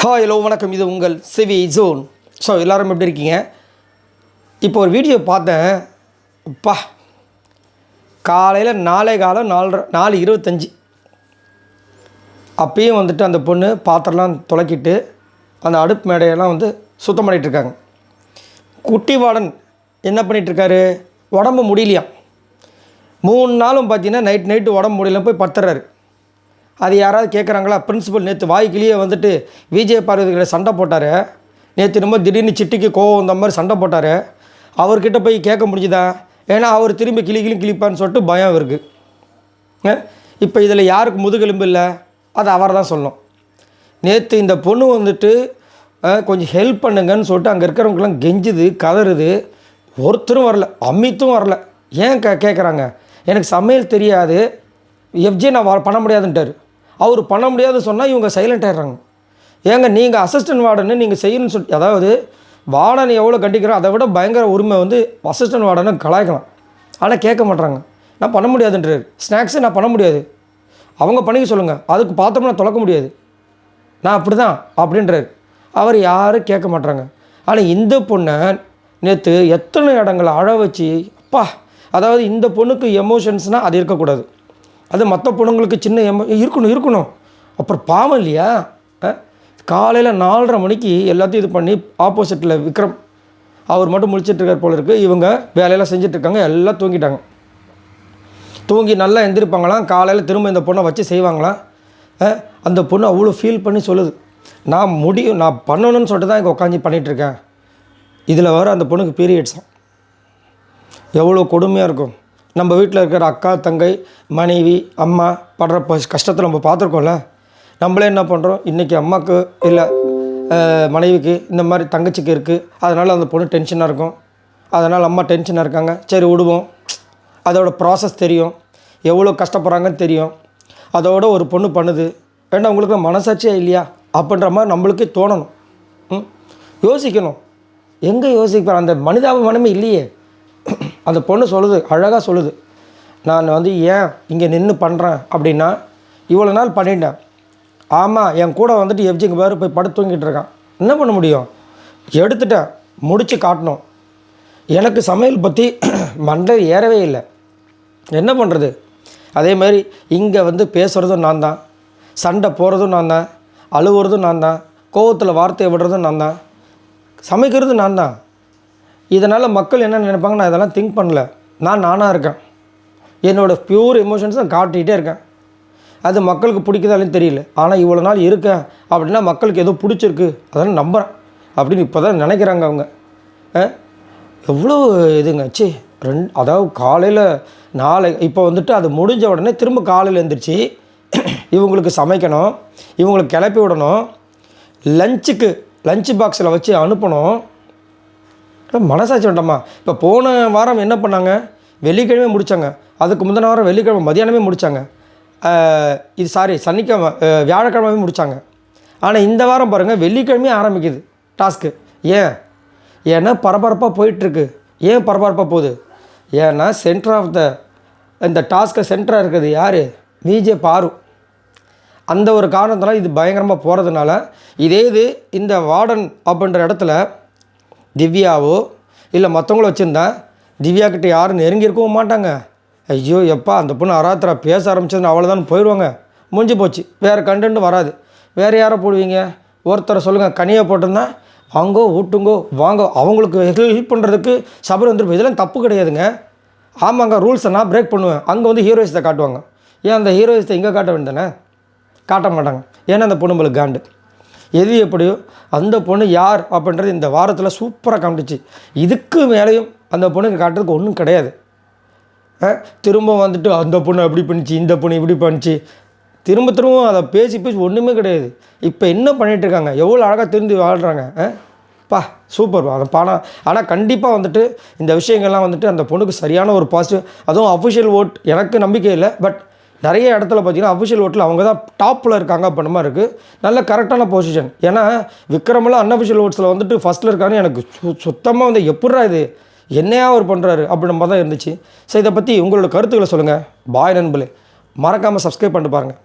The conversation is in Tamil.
ஹலோ வணக்கம். இது உங்கள் சிவி ஜோன். ஸோ எல்லோரும் எப்படி இருக்கீங்க? இப்போ ஒரு வீடியோ பார்த்தேன். அப்பா, காலையில் 4:25 அப்பயும் வந்துட்டு அந்த பொண்ணு பாத்திரம்லாம் துலக்கிட்டு அந்த அடுப்பு மேடையெல்லாம் சுத்தம் பண்ணிகிட்ருக்காங்க. குட்டி வார்டன் என்ன பண்ணிகிட்ருக்காரு? உடம்பு முடியலையாம். 3 நாளும் பார்த்தீங்கன்னா நைட்டு உடம்பு முடியல போய் படுத்துறாரு. அது யாராவது கேட்குறாங்களா? பிரின்சிபல் நேற்று வாய்க்கிலேயே விஜய் பார்வதிகளை சண்டை போட்டார். நேற்று ரொம்ப திடீர்னு சிட்டிக்கு கோவம் இந்த மாதிரி சண்டை போட்டார். அவர்கிட்ட போய் கேட்க முடிஞ்சுதா? ஏன்னா அவர் திரும்பி கிளிப்பான்னு சொல்லிட்டு பயம் இருக்குது. இப்போ இதில் யாருக்கு முதுகெலும்பு இல்லை? அது அவர் தான் சொல்லணும். நேற்று இந்த பொண்ணு கொஞ்சம் ஹெல்ப் பண்ணுங்கன்னு சொல்லிட்டு அங்கே இருக்கிறவங்களாம் கெஞ்சுது, கதறுது. ஒருத்தரும் வரல, அமித்தும் வரல. ஏன் கேட்குறாங்க? எனக்கு சமையல் தெரியாது, எஃப்ஜே நான் பண்ண முடியாதுன்ட்டார். அவர் பண்ண முடியாதுன்னு சொன்னால் இவங்க சைலண்ட் ஆகிடுறாங்க. ஏங்க நீங்கள் அசிஸ்டன்ட் வார்டன்னு நீங்கள் செய்யணும்னு சொல்லி, அதாவது வார்டன் எவ்வளோ கண்டிக்கிறோம் அதை விட பயங்கர உரிமை அசிஸ்டன்ட் வார்டனை கலாய்க்கலாம். ஆனால் கேட்க மாட்றாங்க. நான் பண்ண முடியாதுன்றார். ஸ்நாக்ஸு நான் பண்ண முடியாது, அவங்க பண்ணிக்க சொல்லுங்கள், அதுக்கு பார்த்தோம்னா தொலைக்க முடியாது, நான் அப்படி தான் அப்படின்றார். அவர் யாரும் கேட்க மாட்றாங்க. ஆனால் இந்த பொண்ணை நேற்று எத்தனை இடங்களை அழ வச்சு, அப்பா, அதாவது இந்த பொண்ணுக்கு எமோஷன்ஸ்னால் அது இருக்கக்கூடாது. அது மற்ற பொண்ணுங்களுக்கு சின்ன இருக்கணும். அப்புறம் பாவம் இல்லையா? காலையில் 4:30 மணிக்கு எல்லாத்தையும் இது பண்ணி ஆப்போசிட்டில் விக்ரம் அவர் மட்டும் முழிச்சிட்ருக்கார் போல இருக்குது. இவங்க வேலையெல்லாம் செஞ்சிட்ருக்காங்க. எல்லாம் தூங்கிட்டாங்க. தூங்கி நல்லா எந்திரிப்பாங்களாம். காலையில் திரும்ப இந்த பொண்ணை வச்சு செய்வாங்களாம். அந்த பொண்ணு அவ்வளோ ஃபீல் பண்ணி சொல்லுது, நான் பண்ணணும்னு சொல்லிட்டு தான் இங்கே உட்காந்து பண்ணிகிட்ருக்கேன். இதில் வர அந்த பொண்ணுக்கு பீரியட்ஸாக எவ்வளோ கொடுமையாக இருக்கும். நம்ம வீட்டில் இருக்கிற அக்கா, தங்கை, மனைவி, அம்மா படுற கஷ்டத்தை நம்ம பார்த்துருக்கோம்ல. நம்மளே என்ன பண்ணுறோம்? இன்றைக்கி அம்மாவுக்கு இல்லை மனைவிக்கு இந்த மாதிரி தங்கச்சிக்கு இருக்குது, அதனால் அந்த பொண்ணு டென்ஷனாக இருக்கும், அதனால் அம்மா டென்ஷனாக இருக்காங்க, சரி விடுவோம். அதோட ப்ராசஸ் தெரியும், எவ்வளோ கஷ்டப்படுறாங்கன்னு தெரியும். அதோட ஒரு பொண்ணு பண்ணுது, வேண்டாம் உங்களுக்கு மனசாட்சியே இல்லையா அப்படின்ற மாதிரி நம்மளுக்கே தோணணும். யோசிக்கணும். எங்கே யோசிப்பார்? அந்த மனிதாபிமானமே இல்லையே. அந்த பொண்ணு சொல்லுது, அழகாக சொல்லுது, நான் ஏன் இங்கே நின்று பண்ணுறேன் அப்படின்னா, இவ்வளோ நாள் பண்ணிட்டேன். ஆமாம், என் கூட எஃப்ஜிங்க பேர் போய் படுத்து தூங்கிட்டு இருக்கான். என்ன பண்ண முடியும்? எடுத்துட்டேன், முடித்து காட்டணும். எனக்கு சமையல் பற்றி மண்டை ஏறவே இல்லை, என்ன பண்ணுறது? அதேமாதிரி இங்கே பேசுகிறதும் நான் தான், சண்டை போகிறதும் நான் தான், அழுவுறதும் நான் தான், கோவத்தில் வார்த்தையை விடுறதும் நான் தான், சமைக்கிறதும் நான் தான். இதனால் மக்கள் என்ன நினைப்பாங்க? நான் இதெல்லாம் திங்க் பண்ணல, நானாக இருக்கேன், என்னோடய ப்யூர் எமோஷன்ஸ் நான் காட்டிகிட்டே இருக்கேன். அது மக்களுக்கு பிடிக்குதாலும் தெரியல. ஆனால் இவ்வளோ நாள் இருக்கேன் அப்படின்னா மக்களுக்கு ஏதோ பிடிச்சிருக்கு, அதெல்லாம் நம்புகிறேன் அப்படின்னு இப்போ தான் நினைக்கிறாங்க அவங்க. எவ்வளோ இதுங்க சி அதாவது காலையில் இப்போ அது முடிஞ்ச உடனே திரும்ப காலையில் எழுந்திரிச்சு இவங்களுக்கு சமைக்கணும், இவங்களுக்கு கிளப்பி விடணும், லஞ்சு பாக்ஸில் வச்சு அனுப்பணும். மனசாட்சி வேண்டாமா? இப்போ போன வாரம் என்ன பண்ணாங்க? வெள்ளிக்கிழமை முடித்தாங்க. அதுக்கு முந்தின வாரம் வெள்ளிக்கிழமை மதியானமே முடித்தாங்க. சனிக்கிழமை வியாழக்கிழமை முடித்தாங்க. ஆனால் இந்த வாரம் பாருங்கள், வெள்ளிக்கிழமையே ஆரம்பிக்குது டாஸ்க்கு. ஏன்னா பரபரப்பாக போயிட்டுருக்கு. ஏன் பரபரப்பாக போகுது? ஏன்னா சென்டர் ஆஃப் இந்த டாஸ்க்கை சென்டராக இருக்குது யார்? விஜய் பாரு. அந்த ஒரு காரணத்தினால இது பயங்கரமாக போகிறதுனால இந்த வார்டன் அப்படின்ற இடத்துல திவ்யாவோ இல்லை மற்றவங்கள வச்சுருந்தா திவ்யாக்கிட்ட யாரும் நெருங்கியிருக்கவும் மாட்டாங்க. ஐயோ எப்பா, அந்த பொண்ணு அராத்திரா பேச ஆரம்பிச்சதுன்னு அவ்வளோதான் போயிடுவாங்க, முடிஞ்சு போச்சு, வேறு கண்டென்ட் வராது. வேறு யாரை போடுவீங்க? ஒருத்தரை சொல்லுங்கள், கனியாக போட்டிருந்தா வாங்கோ ஊட்டுங்கோ வாங்கோ, அவங்களுக்கு ஹெல்ப் பண்ணுறதுக்கு சபரி வந்துருப்போம். இதெல்லாம் தப்பு கிடையாதுங்க. ஆமாங்க, ரூல்ஸை நான் பிரேக் பண்ணுவேன். அங்கே ஹீரோயிஸத்தை காட்டுவாங்க. ஏன் அந்த ஹீரோயிஸத்தை இங்கே காட்ட வேண்டியதானே? காட்ட மாட்டாங்க. ஏன்னா அந்த பொண்ணு நம்மளுக்கு காண்டு. எது எப்படியோ அந்த பொண்ணு யார் அப்படின்றது இந்த வாரத்தில் சூப்பராக காமிச்சிச்சு. இதுக்கு மேலேயும் அந்த பொண்ணுக்கு காட்டுறதுக்கு ஒன்றும் கிடையாது. திரும்ப அந்த பொண்ணு அப்படி பண்ணிச்சு, இந்த பொண்ணு இப்படி பண்ணிச்சு, திரும்ப அதை பேசி ஒன்றுமே கிடையாது. இப்போ என்ன பண்ணிகிட்ருக்காங்க? எவ்வளோ அழகாக திரும்பி வாழ்கிறாங்க. சூப்பர். அதை பணம். ஆனால் கண்டிப்பாக இந்த விஷயங்கள்லாம் அந்த பொண்ணுக்கு சரியான ஒரு பாசிட்டிவ், அதுவும் அஃபிஷியல் ஓட் எனக்கு நம்பிக்கை இல்லை. பட் நிறைய இடத்துல பார்த்திங்கன்னா அஃபிஷியல் ஓட்டில் அவங்க தான் டாப்பில் இருக்காங்க அப்படின்ற மாதிரி இருக்குது. நல்ல கரெக்டான பொசிஷன். ஏன்னா விக்ரமெல்லாம் அன்அஃபிஷியல் ஓட்ஸில் ஃபஸ்ட்டில் இருக்காங்க. எனக்கு சுத்தமாக எப்பட்றா இது என்னையா அவர் பண்ணுறாரு அப்படின்ற மாதிரி தான் இருந்துச்சு. ஸோ இதை பற்றி உங்களோட கருத்துக்களை சொல்லுங்கள். பாய் நண்பர்களே, மறக்காமல் சப்ஸ்கிரைப் பண்ணிட்டு பாருங்கள்.